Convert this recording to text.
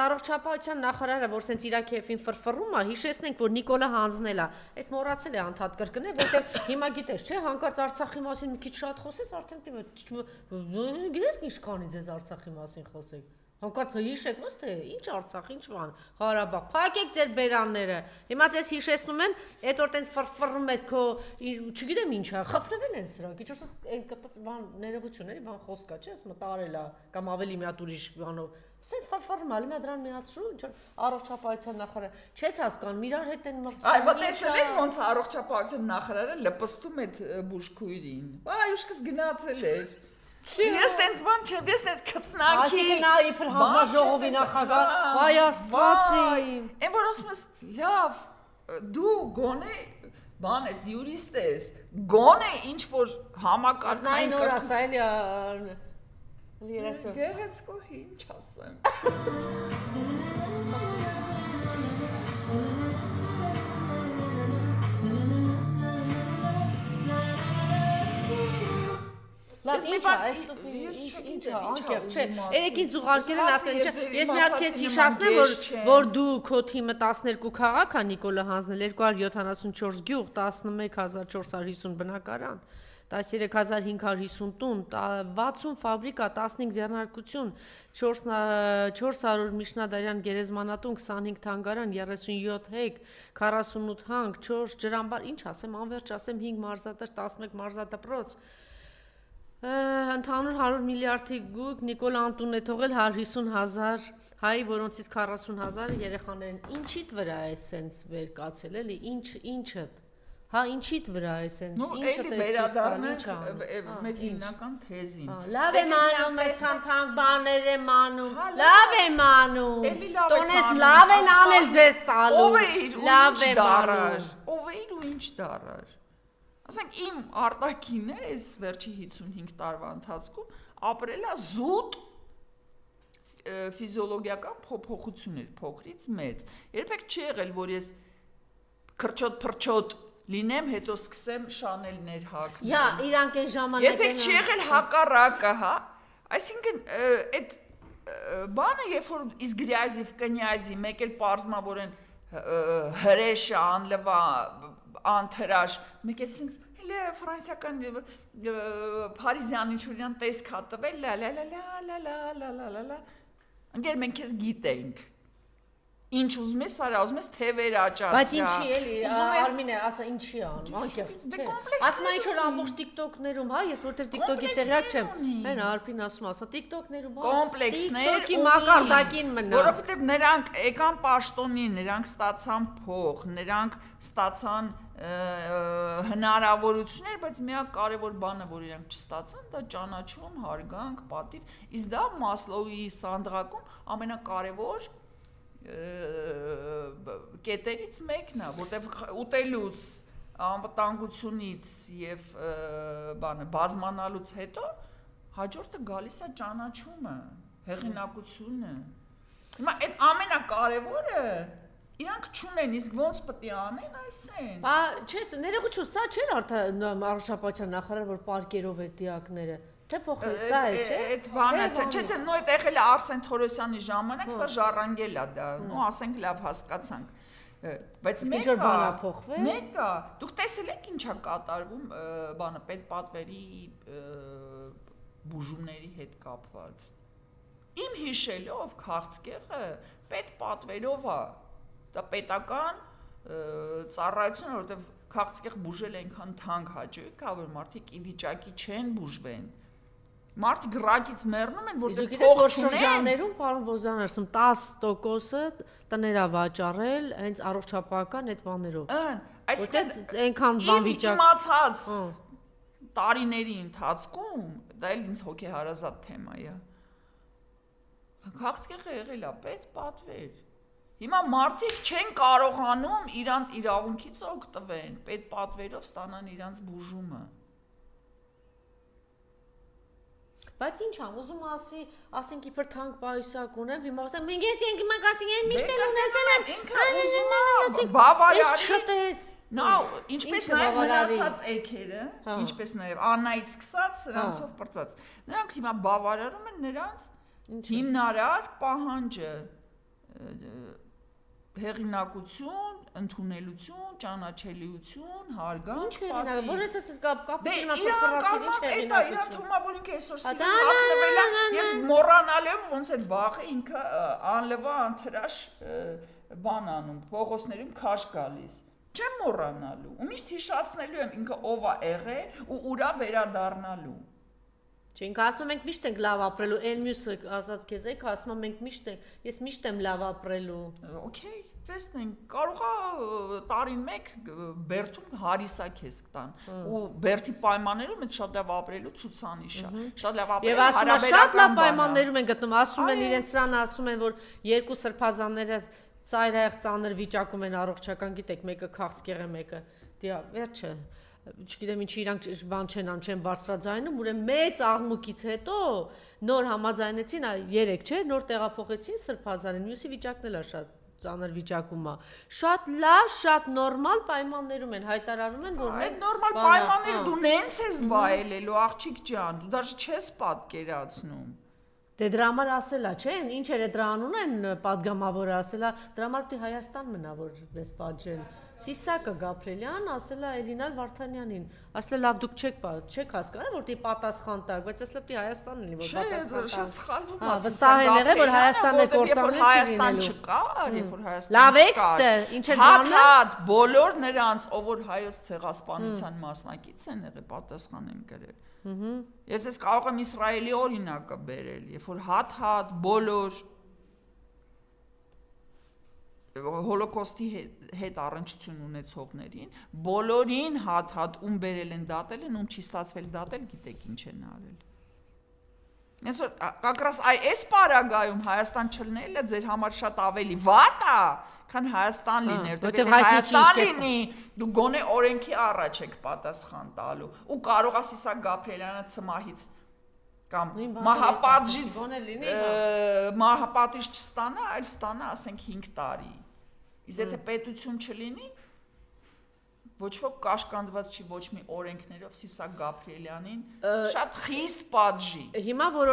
առողջապահության նախարարը, որ սենց իրա քեֆին ֆրֆռում է, հիշեցնենք, որ Նիկոլա Հանձնելա, այս մոռացել է անդադ կրկնել, որտեղ հիմա գիտես, չէ, հանկարծ Արցախի մասին մի քիչ շատ խոսես, արդեն գիտես ինչքանի ձեզ Արցախի մասին խոսեք։ Հանկարծ հիշեք, ո՞ս թե ինչ Արցախ, ինչ բան, Ղարաբաղ, փակեք ձեր բերանները։ Հիմա ձեզ հիշեցնում եմ, այդ որ տենց ֆրֆռում ես քո, չգիտեմ ինչա, խփնվել են սրանք, ինչ որ այն բան ներողությունների բան խոսքա, չէ՞, ասում տարել է կամ ավելի մի հատ ուրիշ բանով։ Սենց ֆրֆռում ալի մա դրան միացրու, ինչ որ առողջապահության նախարարը, չես հասկանում, իրար հետ են մրցում։ Այ մա տեսել եք ոնց առողջապահության նախարարը լպստում այդ բուժքույրին։ Այ ուշքս գնացել էր։ Ես տենց բան չեմ, ես տենց քծնակի։ Այսինքն նա իբր հանձնաժողովի նախագահ, վայ աստվածի։ Այն որ ասում ես, լավ, դու գոնե բան ես, յուրիստ ես, գոնե ինչ որ համակարգային նոր ասա էլի լիրացո։ Գեղեցկո ինչ ասեմ։ Լավ, ինչա, ինչա, անկեղծ, չէ, երեք ինձ ուղարկել են ասել, չէ, ես մի հատ քեզ հիշացնեմ, որ դու քո թիմը 12 քաղաք ա Նիկոլա հանձնել, 274 գյուղ, 11450 բնակարան, 13550 տուն, 60 ֆաբրիկա, 15 ձեռնարկություն, 400 միջնադարյան գերեզմանատուն, 25 թանգարան, 37 հեկ, 48 հանք, 4 ջրամբար, ինչ ասեմ, անվերջ ասեմ 5 մարզադաշտ, 11 մարզադպրոց, Ընդհանուր 100 միլիարդի գույք Նիկոլա Անտունն է թողել 150,000 հայ, որոնցից 40,000 երեխաներին։ Ինչիդ վրա է սենց վեր կացել, էլի, ինչդ։ Հա, ինչիդ վրա է սենց, ինչդ է վերադառնանք մեր հիմնական թեզին։ Լավ եմ անում, այսքան թանկ բաներ եմ անում, լավ եմ անում, տոնես լավ են անել ձեզ տալու, լավ եմ անում։ Ով է իր ու ինչ դարար։ Ասենք իմ արտաքինը այս վերջի 55 տարվա ընթացքում ապրել է զուտ ֆիզիոլոգիական փոփոխություններ, փոքրից մեծ։ Երբեք չի եղել, որ ես քրչոտ-փրչոտ լինեմ, հետո սկսեմ շանելներ հագնել։ Յա, իրանք այն ժամանակ երբեք չի եղել հակառակը, հա։ Այսինքն այդ բանը, երբ որ из грязи в князи, մեկ էլ պարզմա, որ են հրեշը, անլվա անթրաշ, մեկ էլ սենց ֆրանսիական Փարիզյան ինչ-որյան տեսք հա տվել, լա, ընկեր մենք ես գիտենք, ինչ ուզում ես արա, ուզում ես թևեր աճացրա։ Բայց ինչի էլի, Արմինե, ասա ինչի անում, անկեղծ, չէ։ Ասում է ինչ-որ ամբողջ տիկտոկներում, հա, ես որտեվ տիկտոկից տեղյակ չեմ, հեն Արփին ասում, ասա տիկտոկներում, կոմպլեքսներ, տիկտոկի մակարդակին մնա։ Որովհետև նրանք եկան պաշտոնի, նրանք ստացան փող, նրանք ստացան հնարավորություններ, բայց միակ կարևոր բանը, որ իրանք չստացան, դա ճանաչում, հարգանք, պատիվ, իսկ դա Մասլոուի սանդղակում ամենակարևոր կետերից մեկն է, որտեղ ուտելուց, անվտանգությունից եւ բազմանալուց հետո հաջորդը գալիս է ճանաչումը, հեղինակությունը։ Հիմա այդ ամենակարևորը իրանք չունեն, իսկ ոնց պետք է անեն, այսեն։ Բա, չես, ներողություն, սա չէր առողջապահության նախարար, որ պարկերով է դիակները։ Թե փոխել, սա է, չէ։ Այդ բանը, չէ, նո այդ եղել է Արսեն Թորոսյանի ժամանակ, սա ժառանգել է դա, նո ասենք լավ հասկացանք։ Բայց մեկը, դուք տեսել եք ինչա կատարվում բանը պետպատվերի բուժումների հետ կապված։ Իմ հիշելով քաղցկեղը պետպատվերով է, դա պետական ծառայություն, որովհետև քաղցկեղ բուժել այնքան թանկ հաճույք, որ մարդիկ ի վիճակի չեն բուժվեն։ Մարդիկ ռակից մեռնում են, որտեղ փող չունեն։ Շրջաններում, պարոն Ոզանարսում 10%-ը տներա վաճառել հենց առողջապահական այդ բաներով։ Այսինքն այնքան բան վիճակ իմացած տարիների ընթացքում, դա էլ ինձ հոգեհարազատ թեմա է։ Քաղցկեղը եղել է պետպատվեր։ Հիմա մարդիկ չեն կարողանում իրանց իրավունքից օգտվեն, պետպատվերով ստանան իրանց բուժումը։ Բայց ինչ ամ, ուզում ասի, ասենք իբր թանկ պայուսակ ունեմ, հիմա ասեմ, մենք ես ենք մագազին են միշտ էլ ունեցել եմ, ինքը բավարարի, չտես։ Նավ, ինչպես նաև մնացած էքերը, ինչպես նաև Աննայից սկսած, սրանցով պրծած, նրանք հիմա բավարարում են նրանց հիմնարար պահանջը, հեղինակություն, ընդունելություն, ճանաչելիություն, հարգանք, Ինչ հեղինակ, որից ես կապ Դե ունեմ իրան ֆրֆրացին, ինչ իրան հեղինակություն։ թվում է, որ ինքը այսօր սիրում է, ես մոռանալու եմ ոնց էր վաղը ինքը անլվա անթրաշ բան անում, փողոցներում քաշ գալիս։ Չեմ մոռանալու։ Ու միշտ հիշացնելու եմ ինքը ով է եղել ու ուրա վերադառնալու։ Չէ, ինքը ասում եմ մենք միշտ ենք լավ ապրելու, այն մյուսը ասած քեզ եք, ասում եմ մենք միշտ ենք, ես միշտ եմ լավ ապրելու։ Okay, տեսնենք, կարող է տարին մեկ բերդում հարիսա քեզ կտան ու բերդի պայմաններում այդ շատ լավ ապրելու ցուցանիշ է։ Շատ լավ Եվ ապրելու ասում են շատ լավ պայմաններում են գտնում, ասում են իրենց սրան ասում են, որ երկու սրբազանները ծայրահեղ ծանր վիճակում են առողջական, գիտեք, մեկը քաղցկեղ է, մեկը դիա, վերջը չգիտեմ ինչի իրանք բան չեն անում, չեն բարձրաձայնում, ուրեմն մեծ աղմուկից հետո նոր համաձայնեցին, 3 չէ, նոր տեղափոխեցին սրբազանին, մյուսի վիճակն էլ է շատ ծանր վիճակում է։ Շատ լավ, շատ նորմալ պայմաններում են, հայտարարում են, որ մենք նորմալ պայմաններ դու նենց ես վայելելու աղջիկ ջան, դու դաժե չես պատկերացնում։ Դե դրա համար ասելա, չէ՞, ինչ էր դրա անունն падգամավորը ասելա, դրա համար պիտի Հայաստան մնա, որ մեզ պատժեն։ Սիսակը Գաբրելյան ասելա Էլինալ Վարդանյանին, ասելա լավ դուք չեք հասկանում, որ դի պատասխան տակ, բայց ասելա պիտի Հայաստանն լինի, որ պատասխան տակ։ Շատ սխալվում է։ Վստահ են եղել, որ Հայաստանն է կործանել Հայաստան չկար, երբ որ Հայաստան լավ էքսը, ինչ էր բանը։ Հատ բոլոր նրանց, ով որ հայոց ցեղասպանության մասնակից են եղել, պատասխան են կրել։ Ես ես կարող եմ Իսրայելի օրինակը բերել, երբ որ հատ բոլոր հոլոկոստի հետ առնչություն ունեցողներին, բոլորին հատ ում բերել են դատել են, ում չի ստացվել դատել, գիտեք ինչ են արել։ Այսօր как раз այս պարագայում Հայաստան չլինելը ձեր համար շատ ավելի վատ է, քան Հայաստան լիներ, դեպի Հայաստան լինի, դու գոնե օրենքի առաջ եք պատասխան տալու, ու կարող է Սիսակ Գաբրելյանը ծմահից կամ մահապատիժ չստանա, այլ ստանա, ասենք 5 տարի։ Իսկ եթե պետություն չլինի, ոչ ոք կաշկանդված չի ոչ մի օրենքներով Սիսակ Գաբրելյանին շատ խիստ պատժի։ Հիմա որ